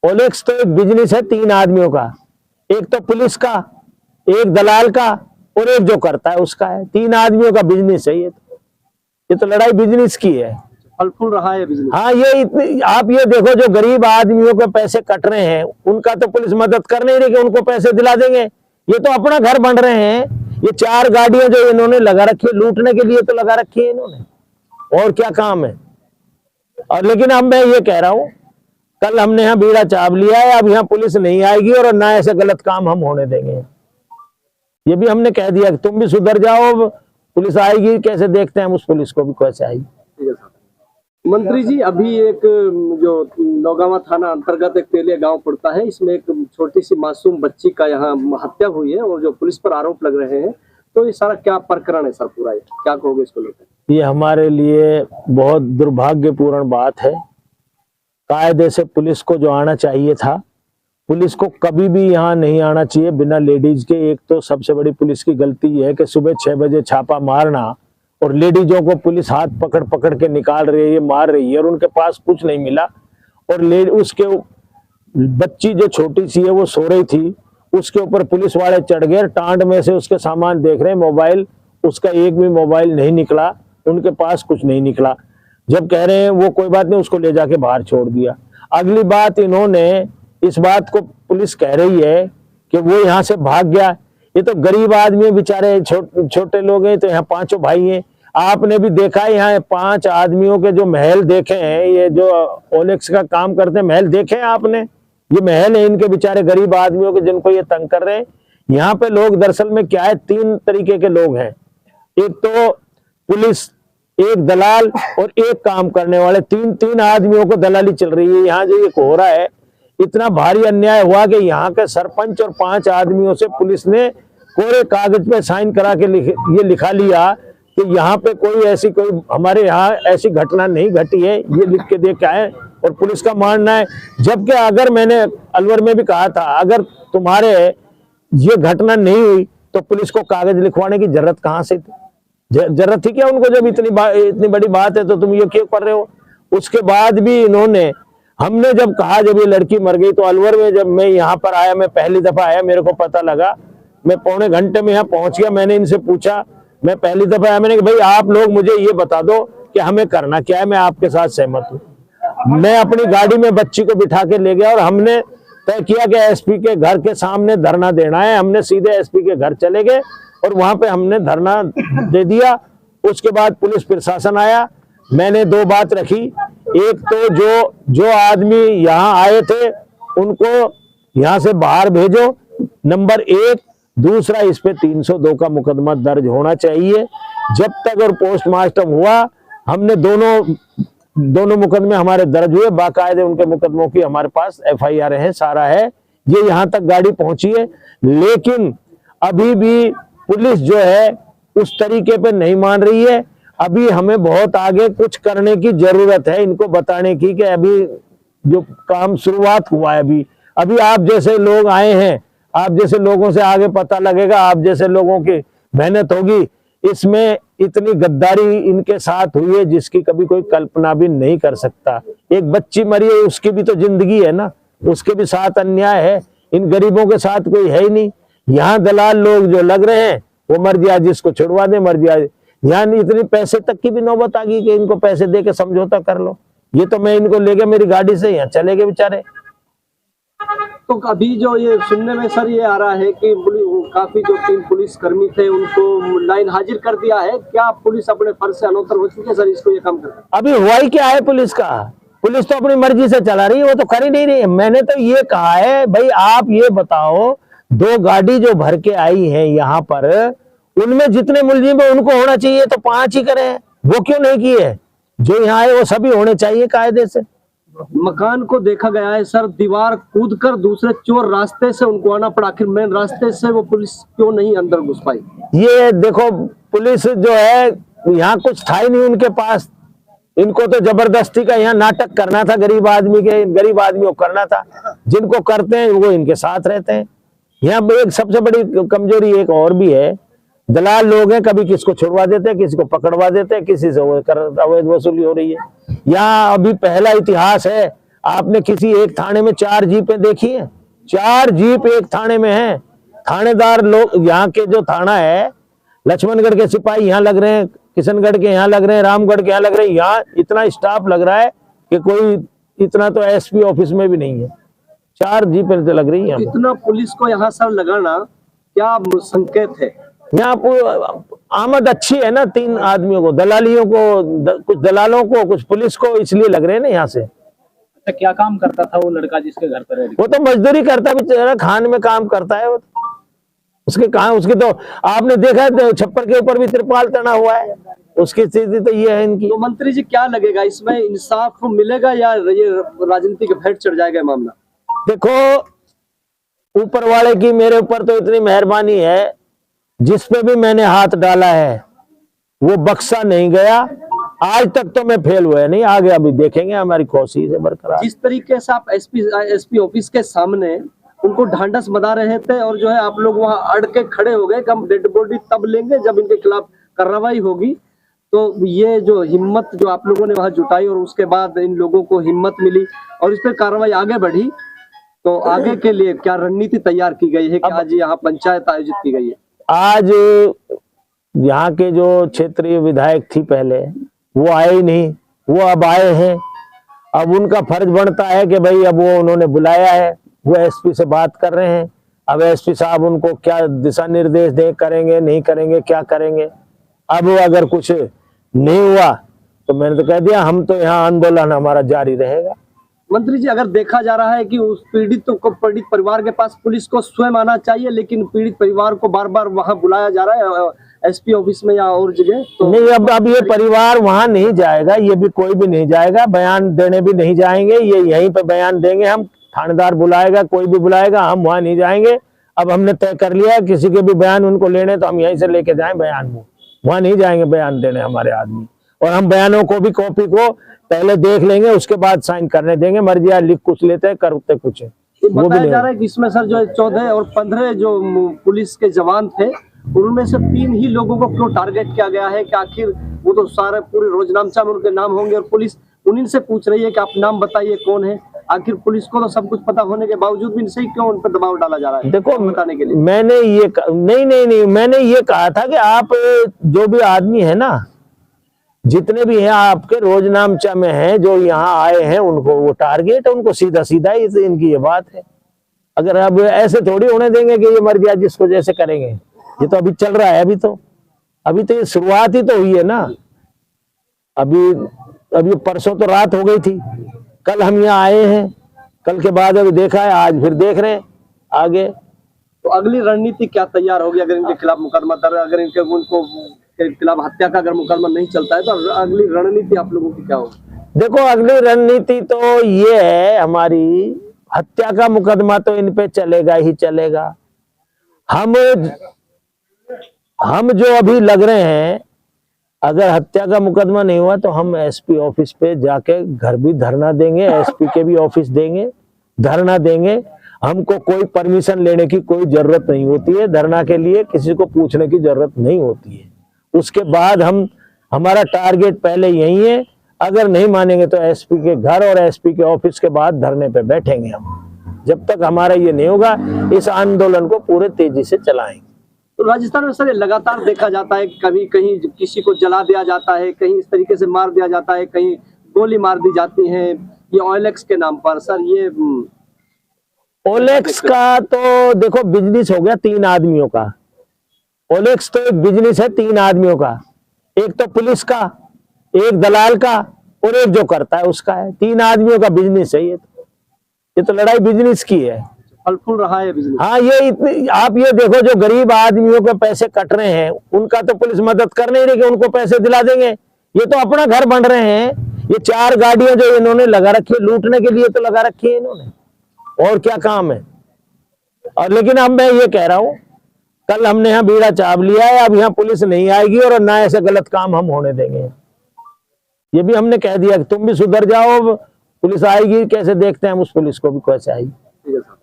OLX तो एक business है 3 आदमियों का, एक तो पुलिस का, एक दलाल का और एक जो करता है उसका है। 3 आदमियों का बिजनेस है ये तो लड़ाई बिजनेस की है। फल फूल रहा है बिजनेस। हाँ, आप ये देखो, जो गरीब आदमियों के पैसे कट रहे हैं उनका तो पुलिस मदद कर नहीं रही कि उनको पैसे दिला देंगे। ये तो अपना घर बन रहे हैं। ये 4 गाड़ियां जो इन्होंने लगा रखी है लूटने के लिए तो लगा रखी है इन्होंने, और क्या काम है। और लेकिन अब मैं ये कह रहा हूं, कल हमने यहाँ बीड़ा चाप लिया है, अब यहाँ पुलिस नहीं आएगी और ना ऐसे गलत काम हम होने देंगे। ये भी हमने कह दिया कि तुम भी सुधर जाओ, पुलिस आएगी कैसे देखते हैं हम उस पुलिस को भी कैसे आएगी। मंत्री जी, अभी एक जो नौगावा थाना अंतर्गत एक तेलिया गांव पड़ता है, इसमें एक छोटी सी मासूम बच्ची का यहाँ हत्या हुई है और जो पुलिस पर आरोप लग रहे हैं, तो ये सारा क्या प्रकरण है सर पूरा, क्या कहोगे इसको लेकर? ये हमारे लिए बहुत दुर्भाग्यपूर्ण बात है। कायदे से पुलिस को जो आना चाहिए था, पुलिस को कभी भी यहाँ नहीं आना चाहिए बिना लेडीज के। एक तो सबसे बड़ी पुलिस की गलती है कि सुबह 6 बजे छापा मारना और लेडीजों को पुलिस हाथ पकड़ पकड़ के निकाल रही है, मार रही है और उनके पास कुछ नहीं मिला। और उसके बच्ची जो छोटी सी है वो सो रही थी, उसके ऊपर पुलिस वाले चढ़ गए, टांड में से उसके सामान देख रहे हैं, मोबाइल, उसका एक भी मोबाइल नहीं निकला, उनके पास कुछ नहीं निकला। जब कह रहे हैं वो कोई बात नहीं, उसको ले जाके बाहर छोड़ दिया। अगली बात, इन्होंने इस बात को पुलिस कह रही है कि वो यहाँ से भाग गया। ये तो गरीब आदमी है बेचारे, छोटे लोग हैं, तो यहाँ 5 भाई हैं। आपने भी देखा है यहाँ 5 आदमियों के जो महल देखे हैं, ये जो ओलेक्स का काम करते हैं महल देखे हैं आपने? ये महल है इनके बेचारे गरीब आदमियों के, जिनको ये तंग कर रहे हैं। यहाँ पे लोग दरअसल में क्या है, 3 तरीके के लोग हैं। एक तो पुलिस, एक दलाल और एक काम करने वाले, 3 आदमियों को दलाली चल रही है। यहाँ जो ये हो रहा है, इतना भारी अन्याय हुआ कि यहाँ के सरपंच और 5 आदमियों से पुलिस ने कोरे कागज पे साइन करा के ये लिखा लिया कि यहाँ पे कोई हमारे यहाँ ऐसी घटना नहीं घटी है, ये लिख के दे के आए। और पुलिस का मानना है, जबकि अगर मैंने अलवर में भी कहा था, अगर तुम्हारे ये घटना नहीं हुई तो पुलिस को कागज लिखवाने की जरूरत कहाँ से थी? जरूरत थी क्या उनको? जब इतनी बड़ी बात है तो तुम ये क्यों कर रहे हो? उसके बाद भी इन्होंने, हमने जब कहा, जब ये लड़की मर गई तो अलवर में जब मैं यहाँ पर आया, मैं पहली दफा आया, मेरे को पता लगा, मैं पौने घंटे में यहाँ पहुंच गया। मैंने इनसे पूछा, मैं पहली दफा आया, मैंने कहा भाई आप लोग मुझे ये बता दो कि हमें करना क्या है, मैं आपके साथ सहमत हूँ। मैं अपनी गाड़ी में बच्ची को बिठा के ले गया और हमने तय किया कि एसपी के घर के सामने धरना देना है। हमने सीधे एसपी के घर चले गए और वहां पे हमने धरना दे दिया। उसके बाद पुलिस प्रशासन आया। मैंने 2 बात रखी, एक तो जो आदमी यहाँ आए थे उनको यहाँ से बाहर भेजो, नंबर 1। दूसरा, इस पे 302 का मुकदमा दर्ज होना चाहिए। जब तक और पोस्टमार्टम हुआ, हमने दोनों मुकदमे हमारे दर्ज हुए, बाकायदे उनके मुकदमों की हमारे पास FIR है, सारा है। ये यहाँ तक गाड़ी पहुंची है, लेकिन अभी भी पुलिस जो है उस तरीके पे नहीं मान रही है। अभी हमें बहुत आगे कुछ करने की जरूरत है, इनको बताने की कि अभी जो काम शुरुआत हुआ है, अभी आप जैसे लोग आए हैं, आप जैसे लोगों से आगे पता लगेगा, आप जैसे लोगों की मेहनत होगी। इसमें इतनी गद्दारी इनके साथ हुई है जिसकी कभी कोई कल्पना भी नहीं कर सकता। एक बच्ची मरी है, उसकी भी तो जिंदगी है ना, उसके भी साथ अन्याय है। इन गरीबों के साथ कोई है ही नहीं। यहाँ दलाल लोग जो लग रहे हैं, वो मर जाए, जिसको छुड़वा दे मर जाए। यहाँ इतनी पैसे तक की भी नौबत आ गई कि इनको पैसे दे के समझौता कर लो। ये तो मैं इनको ले गया मेरी गाड़ी से, यहाँ चले गए बेचारे। तो अभी जो ये सुनने में सर ये आ रहा है कि काफी जो 3 पुलिस कर्मी थे उनको लाइन हाजिर कर दिया है। क्या पुलिस अपने फर्ज से अनौतर हो चुकी है सर, इसको ये काम कर? अभी हुआ ही क्या है पुलिस का? पुलिस तो अपनी मर्जी से चला रही है, वो तो कर ही नहीं रही है। मैंने तो ये कहा है, भाई आप ये बताओ, 2 गाड़ी जो भर के आई है यहाँ पर, उनमें जितने मुलजिम है उनको होना चाहिए तो 5 ही करें, वो क्यों नहीं किए? जो यहाँ आए वो सभी होने चाहिए कायदे से। मकान को देखा गया है सर, दीवार कूद कर दूसरे चोर रास्ते से उनको आना पड़ा, आखिर मेन रास्ते से वो पुलिस क्यों नहीं अंदर घुस पाई? ये देखो, पुलिस जो है यहाँ कुछ था ही नहीं उनके पास। इनको तो जबरदस्ती का यहाँ नाटक करना था, गरीब आदमियों को करना था। जिनको करते हैं वो इनके साथ रहते हैं। यहाँ एक सबसे बड़ी कमजोरी एक और भी है, दलाल लोग हैं, कभी किसको छुड़वा देते हैं, किसी को पकड़वा देते हैं, किसी से अवैध वसूली हो रही है। यहाँ अभी पहला इतिहास है, आपने किसी एक थाने में 4 जीपें देखी हैं? 4 जीप एक थाने में है। थानेदार लोग, यहाँ के जो थाना है, लक्ष्मणगढ़ के सिपाही यहाँ लग रहे हैं, किशनगढ़ के यहाँ लग रहे हैं, रामगढ़ के यहाँ लग रहे हैं। यहाँ इतना स्टाफ लग रहा है कि कोई इतना तो एसपी ऑफिस में भी नहीं है। 4 जीपें तो लग रही है। इतना पुलिस को यहाँ सर लगाना क्या संकेत है? यहाँ आमद अच्छी है ना 3 आदमियों को, दलालियों को, कुछ दलालों को, कुछ पुलिस को, इसलिए लग रहे हैं ना यहाँ से। तो क्या काम करता था वो लड़का जिसके घर पर? वो तो मजदूरी करता है बेचारा, खान में काम करता है वो। उसके कहा, उसके तो आपने देखा है छप्पर के ऊपर भी त्रिपाल तना हुआ है। उसकी स्थिति तो ये है इनकी। तो मंत्री जी क्या लगेगा, इसमें इंसाफ मिलेगा या ये राजनीति के भेंट चढ़ जाएगा मामला? देखो, ऊपर वाले की मेरे ऊपर तो इतनी मेहरबानी है, जिस पे भी मैंने हाथ डाला है वो बख्शा नहीं गया। आज तक तो मैं फेल हुआ नहीं, आगे अभी देखेंगे, हमारी कोशिश है बरकरार। जिस तरीके से आप एसपी ऑफिस के सामने उनको ढांढस बना रहे थे और जो है आप लोग वहां अड़ के खड़े हो गए कि हम डेड बॉडी तब लेंगे जब इनके खिलाफ कार्रवाई होगी, तो ये जो हिम्मत जो आप लोगों ने वहां जुटाई और उसके बाद इन लोगों को हिम्मत मिली और इस पर कार्रवाई आगे बढ़ी, तो आगे के लिए क्या रणनीति तैयार की गई है कि आज यहाँ पंचायत आयोजित की गई है? आज यहाँ के जो क्षेत्रीय विधायक थी पहले, वो आए ही नहीं, वो अब आए हैं। अब उनका फर्ज बनता है कि भाई अब वो उन्होंने बुलाया है, वो एसपी से बात कर रहे हैं। अब एसपी साहब उनको क्या दिशा निर्देश दे, करेंगे नहीं करेंगे, क्या करेंगे। अब अगर कुछ नहीं हुआ तो मैंने तो कह दिया, हम तो यहाँ आंदोलन हमारा जारी रहेगा। मंत्री जी, अगर देखा जा रहा है कि उस पीड़ित परिवार के पास पुलिस को स्वयं आना चाहिए, लेकिन पीड़ित परिवार को बार बार वहां बुलाया जा रहा है एसपी ऑफिस में या और जगह, तो नहीं, अब ये परिवार वहां नहीं जाएगा, ये भी कोई भी नहीं जाएगा, बयान देने भी नहीं जाएंगे। ये यहीं पे बयान देंगे, हम थानेदार बुलाएगा, कोई भी बुलाएगा, हम वहां नहीं जाएंगे। अब हमने तय कर लिया है, किसी के भी बयान उनको लेने तो हम यहीं से लेके जाएं बयान, वहां नहीं जाएंगे बयान देने हमारे आदमी। और हम बयानों को भी, कॉपी को पहले देख लेंगे, उसके बाद साइन करने देंगे। मर्जी लिख कुछ लेते हैं, करते कुछ है। वो बताया जा रहा है कि इसमें सर जो 14 और 15 जो पुलिस के जवान थे, उनमें से 3 ही लोगों को क्यों टारगेट किया गया है? कि आखिर वो तो सारे पूरे रोजनामचा में उनके नाम होंगे और पुलिस उन्हीं से पूछ रही है कि आप नाम बताइए कौन है। आखिर पुलिस को तो सब कुछ पता होने के बावजूद भी सही क्यों उन पर दबाव डाला जा रहा है? देखो, बताने के लिए मैंने ये नहीं, मैंने ये कहा था कि आप जो भी आदमी है ना, जितने भी हैं आपके रोजनामचा में हैं, जो यहाँ आए हैं, उनको वो टारगेट है, उनको सीधा सीधा ही इनकी ये बात है। अगर अब ऐसे थोड़ी होने देंगे कि ये मर गया जिसको जैसे करेंगे। ये तो अभी चल रहा है, अभी तो ये शुरुआत ही तो हुई है ना। अभी परसों तो रात हो गई थी, कल हम यहाँ आए हैं, कल के बाद अभी देखा है, आज फिर देख रहे हैं आगे। तो अगली रणनीति क्या तैयार होगी अगर इनके खिलाफ मुकदमा दर्ज, अगर उनको खिलाफ हत्या का अगर मुकदमा नहीं चलता है, तो अगली रणनीति आप लोगों की क्या होगी? देखो, अगली रणनीति तो ये है हमारी, हत्या का मुकदमा तो इन पे चलेगा ही चलेगा। हम जो अभी लग रहे हैं, अगर हत्या का मुकदमा नहीं हुआ तो हम एसपी ऑफिस पे जाके घर भी धरना देंगे, एसपी के भी ऑफिस देंगे, धरना देंगे। हमको कोई परमिशन लेने की कोई जरूरत नहीं होती है, धरना के लिए किसी को पूछने की जरूरत नहीं होती है। उसके बाद हमारा टारगेट पहले यही है। अगर नहीं मानेंगे तो एसपी के घर और एसपी के ऑफिस के बाद धरने पे बैठेंगे हम। जब तक हमारा ये नहीं होगा, इस आंदोलन को पूरे तेजी से चलाएंगे। तो राजस्थान में सर ये लगातार देखा जाता है, कभी कहीं किसी को जला दिया जाता है, कहीं इस तरीके से मार दिया जाता है, कहीं गोली मार दी जाती है, ये OLX के नाम पर। सर ये OLX का तो देखो बिजनेस हो गया 3 आदमियों का। OLX तो एक बिजनेस है 3 आदमियों का, एक तो पुलिस का, एक दलाल का और एक जो करता है उसका है। 3 आदमियों का बिजनेस है ये तो लड़ाई बिजनेस की है। फल फूल रहा है बिजनेस। हाँ, ये इतनी, आप ये देखो, जो गरीब आदमियों के पैसे कट रहे हैं उनका तो पुलिस मदद कर नहीं रही कि उनको पैसे दिला देंगे। ये तो अपना घर बन रहे हैं। ये 4 गाड़ियां जो इन्होंने लगा रखी है, लूटने के लिए तो लगा रखी है इन्होंने, और क्या काम है। और लेकिन अब मैं ये कह रहा हूं, कल हमने यहाँ बीड़ा चाप लिया है, अब यहाँ पुलिस नहीं आएगी और ना ऐसे गलत काम हम होने देंगे। ये भी हमने कह दिया कि तुम भी सुधर जाओ, पुलिस आएगी कैसे देखते हैं हम उस पुलिस को भी कैसे आएगी। ठीक है सर।